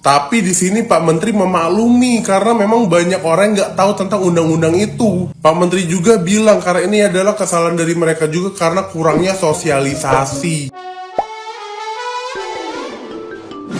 Tapi di sini Pak Menteri memaklumi karena memang banyak orang yang nggak tahu tentang undang-undang itu. Pak Menteri juga bilang karena ini adalah kesalahan dari mereka juga karena kurangnya sosialisasi.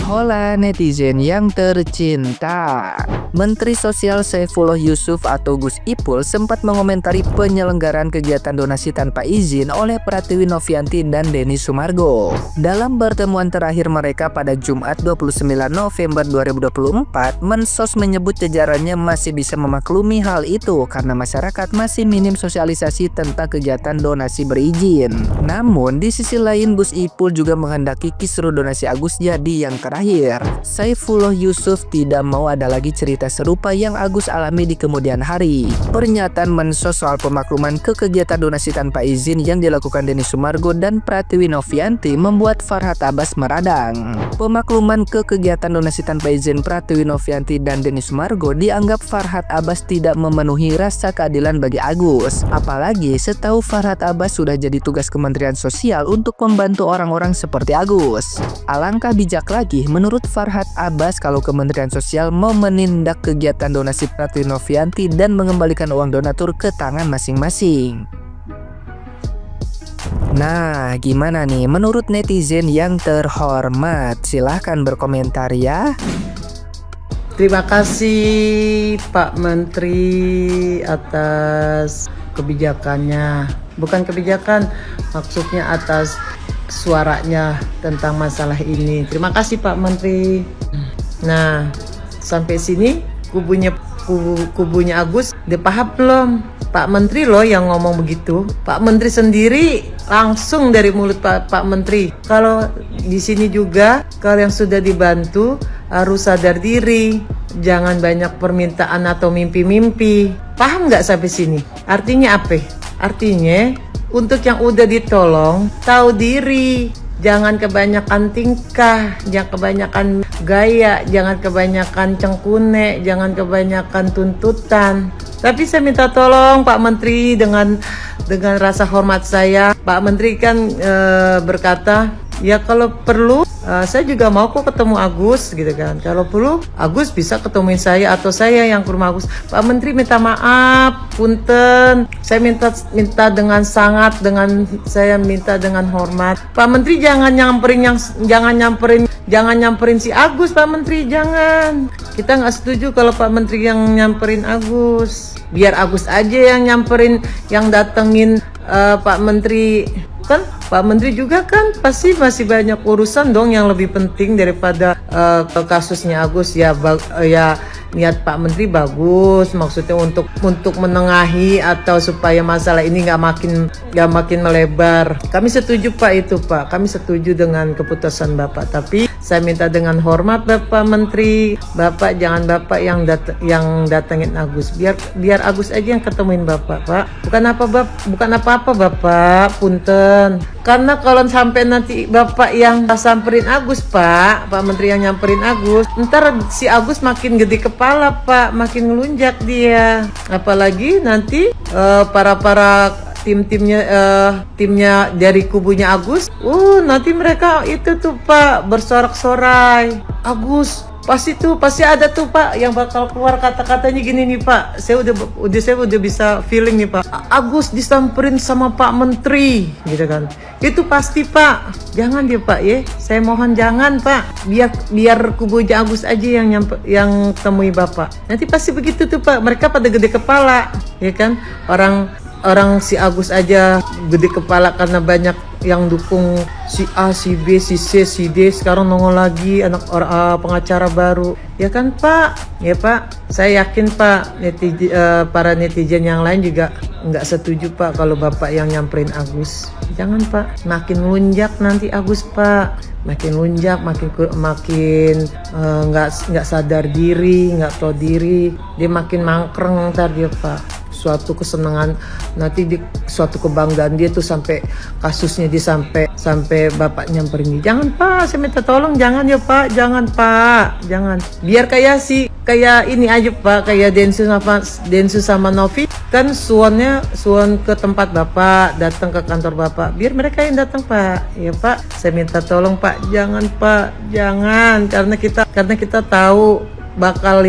Hola netizen yang tercinta. Menteri Sosial Saifullah Yusuf atau Gus Ipul sempat mengomentari penyelenggaraan kegiatan donasi tanpa izin oleh Pratiwi Novianti dan Denny Sumargo. Dalam pertemuan terakhir mereka pada Jumat 29 November 2024, Mensos menyebut jajarannya masih bisa memaklumi hal itu karena masyarakat masih minim sosialisasi tentang kegiatan donasi berizin. Namun di sisi lain Gus Ipul juga menghendaki kisruh donasi Agus jadi yang terakhir. Saifullah Yusuf tidak mau ada lagi cerita serupa yang Agus alami di kemudian hari. Pernyataan Mensos soal pemakluman ke kegiatan donasi tanpa izin yang dilakukan Denny Sumargo dan Pratiwi Novianti membuat Farhad Abbas meradang. Pemakluman ke kegiatan donasi tanpa izin Pratiwi Novianti dan Denny Sumargo dianggap Farhad Abbas tidak memenuhi rasa keadilan bagi Agus. Apalagi setahu Farhad Abbas sudah jadi tugas Kementerian Sosial untuk membantu orang-orang seperti Agus. Alangkah bijak lagi menurut Farhad Abbas kalau Kementerian Sosial mau menindak kegiatan donasi Pratiwi Novianti dan mengembalikan uang donatur ke tangan masing-masing. Nah, gimana nih menurut netizen yang terhormat? Silahkan berkomentar ya. Terima kasih Pak Menteri atas kebijakannya. Bukan kebijakan, maksudnya atas suaranya tentang masalah ini. Terima kasih Pak Menteri. Nah, sampai sini kubunya Agus udah paham belum? Pak Menteri loh yang ngomong begitu. Pak Menteri sendiri langsung dari mulut Pak Menteri. Kalau di sini juga kalau yang sudah dibantu harus sadar diri. Jangan banyak permintaan atau mimpi-mimpi. Paham nggak sampai sini? Artinya apa? Artinya untuk yang udah ditolong tahu diri. Jangan kebanyakan tingkah, jangan kebanyakan gaya, jangan kebanyakan cengkune, jangan kebanyakan tuntutan. Tapi saya minta tolong Pak Menteri dengan rasa hormat saya. Pak Menteri kan berkata, ya kalau perlu saya juga mau kok ketemu Agus gitu kan. Kalau perlu Agus bisa ketemuin saya atau saya yang ke rumah Agus. Pak Menteri minta maaf, punten. Saya minta dengan sangat, saya minta dengan hormat. Pak Menteri jangan nyamperin si Agus, Pak Menteri jangan. Kita nggak setuju kalau Pak Menteri yang nyamperin Agus. Biar Agus aja yang nyamperin, yang datengin Pak Menteri. Kan Pak Menteri juga kan pasti masih banyak urusan dong yang lebih penting daripada kasusnya Agus. Ya niat Pak Menteri bagus, maksudnya untuk menengahi atau supaya masalah ini nggak makin melebar. Kami setuju Pak itu Pak, kami setuju dengan keputusan Bapak. Tapi saya minta dengan hormat Bapak Menteri, Bapak jangan Bapak yang datengin Agus. Biar Agus aja yang ketemuin Bapak Pak. Bukan apa-apa Bapak, punten. Karena kalau sampai nanti Bapak yang samperin Agus Pak Menteri yang nyamperin Agus, ntar si Agus makin gede kepala Pak, makin ngelunjak dia. Apalagi nanti para timnya dari kubunya Agus, nanti mereka itu tuh Pak bersorak-sorai. Agus pasti ada tuh Pak yang bakal keluar kata-katanya gini nih Pak. Saya udah bisa feeling nih Pak. Agus disamperin sama Pak Menteri gitu kan. Itu pasti Pak. Jangan dia Pak ya. Saya mohon jangan Pak. Biar kubunya Agus aja yang temui Bapak. Nanti pasti begitu tuh Pak. Mereka pada gede kepala, ya kan? Orang si Agus aja gede kepala karena banyak yang dukung si A, si B, si C, si D. Sekarang nongol lagi pengacara baru. Ya kan Pak? Ya Pak, saya yakin Pak para netizen yang lain juga nggak setuju Pak kalau Bapak yang nyamperin Agus. Jangan Pak, makin lunjak nanti Agus Pak. Makin lunjak, makin nggak sadar diri, nggak tahu diri. Dia makin mangkreng ntar dia Pak. suatu kesenangan, nanti suatu kebanggaan dia tuh sampai kasusnya dia sampai bapak nyamperin dia, jangan pak, saya minta tolong, jangan ya pak, jangan pak, jangan. Biar kayak ini aja pak, kayak Densu sama Novi kan suan ke tempat bapak, datang ke kantor bapak, biar mereka yang datang pak. Ya pak, saya minta tolong pak, jangan pak, jangan, karena kita tahu bakal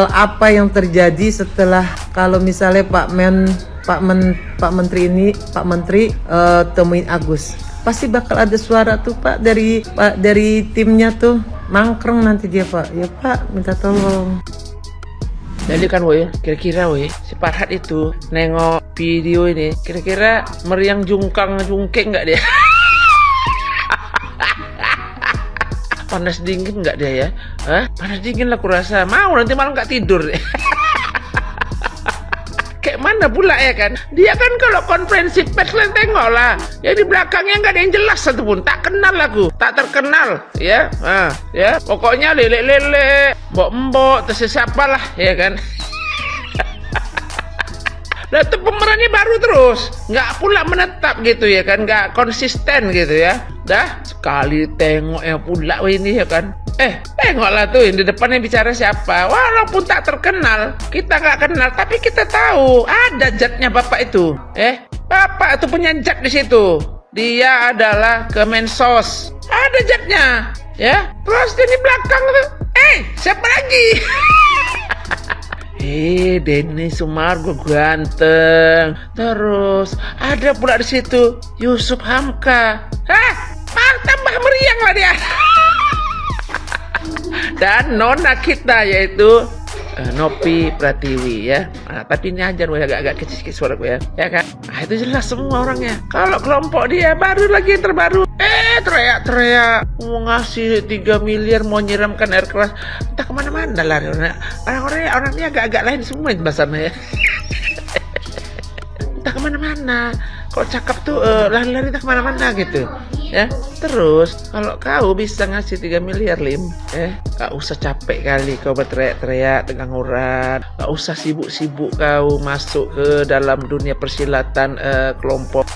apa yang terjadi setelah kalau misalnya Pak Menteri temuin Agus, pasti bakal ada suara tuh Pak dari timnya tuh mangkreng nanti dia Pak. Ya Pak, minta tolong. Jadi kan woy, kira-kira woy, si Farhad itu nengok video ini, kira-kira meriang jungkeng nggak dia? Panas dingin nggak dia ya? Panas dingin lah kurasa. Mau nanti malam nggak tidur. Kayak mana pula ya kan? Dia kan kalau konferensi pers kalian tengok lah. Ya di belakangnya nggak ada yang jelas satupun. Tak kenal aku, tak terkenal. Ya, ya. Pokoknya lele, mbok, terus siapa lah, ya kan? Nah itu pemerannya baru terus, nggak pula menetap gitu ya kan, nggak konsisten gitu ya. Dah sekali tengok ya pula ini ya kan. Tengoklah tuh di depannya bicara siapa. Walaupun tak terkenal, kita nggak kenal, tapi kita tahu ada jatnya bapak itu. Bapak itu punya jat di situ. Dia adalah Kemensos. Ada jatnya, ya. Terus di belakang tuh, siapa lagi? Denny Sumargo ganteng. Terus ada pula di situ Yusuf Hamka. Tambah meriang lah dia. Dan nona kita yaitu Novi Pratiwi ya. Tapi ini aja gue agak kecil suara gue ya kan. Itu jelas semua orangnya. Kalau kelompok dia baru lagi yang terbaru. Teriak-teriak mau ngasih 3 miliar, mau nyiramkan air keras, entah kemana-mana lah orangnya agak-agak lain semua bahasanya ya. Entah kemana-mana, kalau cakep tuh lari-lari entah kemana-mana gitu ya. Terus kalau kau bisa ngasih 3 miliar Lim, gak usah capek kali kau berteriak-teriak dengan orang, gak usah sibuk-sibuk kau masuk ke dalam dunia persilatan kelompok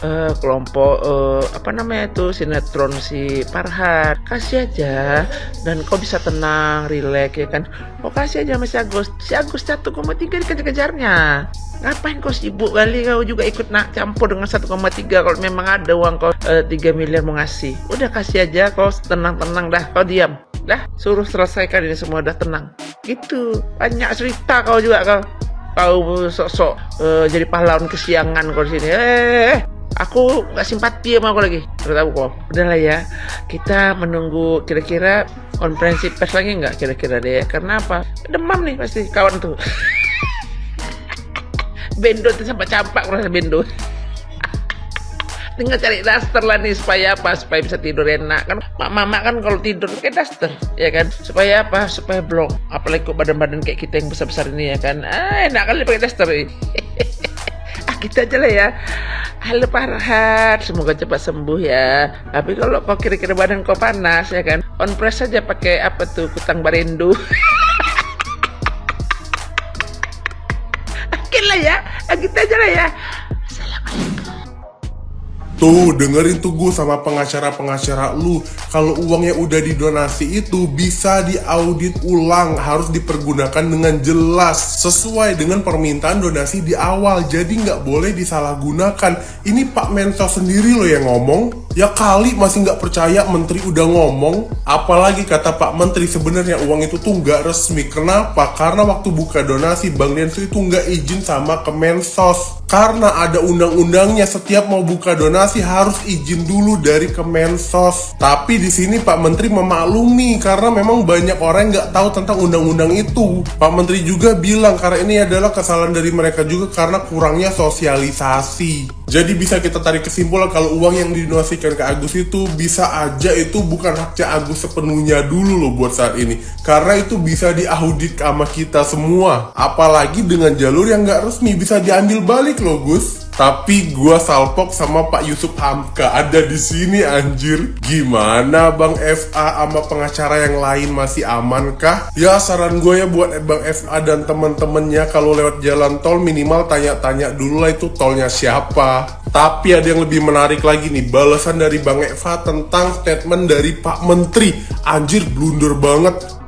apa namanya itu sinetron si Farhad. Kasih aja dan kau bisa tenang, rileks ya kan. Kau kasih aja sama si Agus 1,3 dikejar-kejarnya. Ngapain kau sibuk kali, kau juga ikut campur dengan 1,3 kalau memang ada uang kau 3 miliar mau ngasih. Udah kasih aja, kau tenang-tenang dah, kau diam. Dah, suruh selesaikan ini semua, dah tenang. Gitu, banyak cerita kau juga kau sok-sok jadi pahlawan kesiangan kau di sini. Aku nggak simpati sama aku lagi. Tahu kok. Udahlah ya, kita menunggu kira-kira konferensi pers lagi nggak kira-kira deh. Karena apa? Demam nih pasti kawan tuh. Bendo itu sampai campak rasa bendo. Tinggal cari daster lah nih supaya apa? Supaya bisa tidur enak kan. Mama kan kalau tidur pakai daster ya kan. Supaya apa? Supaya blong. Apalagi kok badan-badan kayak kita yang besar-besar ini ya kan. Enak kali pakai daster. Kita aja lah ya. Halo Farhad, semoga cepat sembuh ya. Tapi kalau kau kira-kira badan kau panas ya kan, konpres saja pakai apa tuh, kutang barendo. Oke lah ya, kita aja lah ya. Tuh, dengerin tuh gue sama pengacara-pengacara lu. Kalau uangnya udah didonasi itu bisa diaudit ulang, harus dipergunakan dengan jelas sesuai dengan permintaan donasi di awal. Jadi nggak boleh disalahgunakan. Ini Pak Mensos sendiri loh yang ngomong. Ya kali masih nggak percaya menteri udah ngomong. Apalagi kata Pak Menteri sebenarnya uang itu tuh nggak resmi. Kenapa? Karena waktu buka donasi Bang Densu itu nggak izin sama Kemensos. Karena ada undang-undangnya, setiap mau buka donasi harus izin dulu dari Kemensos. Tapi di sini Pak Menteri memaklumi karena memang banyak orang yang nggak tahu tentang undang-undang itu. Pak Menteri juga bilang karena ini adalah kesalahan dari mereka juga karena kurangnya sosialisasi. Jadi bisa kita tarik kesimpulan kalau uang yang didonasikan ke Agus itu bisa aja itu bukan haknya Agus sepenuhnya dulu loh buat saat ini. Karena itu bisa diaudit sama kita semua. Apalagi dengan jalur yang nggak resmi bisa diambil balik loh Gus. Tapi gua salpok sama Pak Yusuf Hamka ada di sini anjir. Gimana Bang FA sama pengacara yang lain masih aman kah? Ya saran gue ya buat Bang FA dan temen-temennya kalau lewat jalan tol minimal tanya-tanya dulu lah itu tolnya siapa. Tapi ada yang lebih menarik lagi nih, balasan dari Bang FA tentang statement dari Pak Menteri. Anjir blunder banget.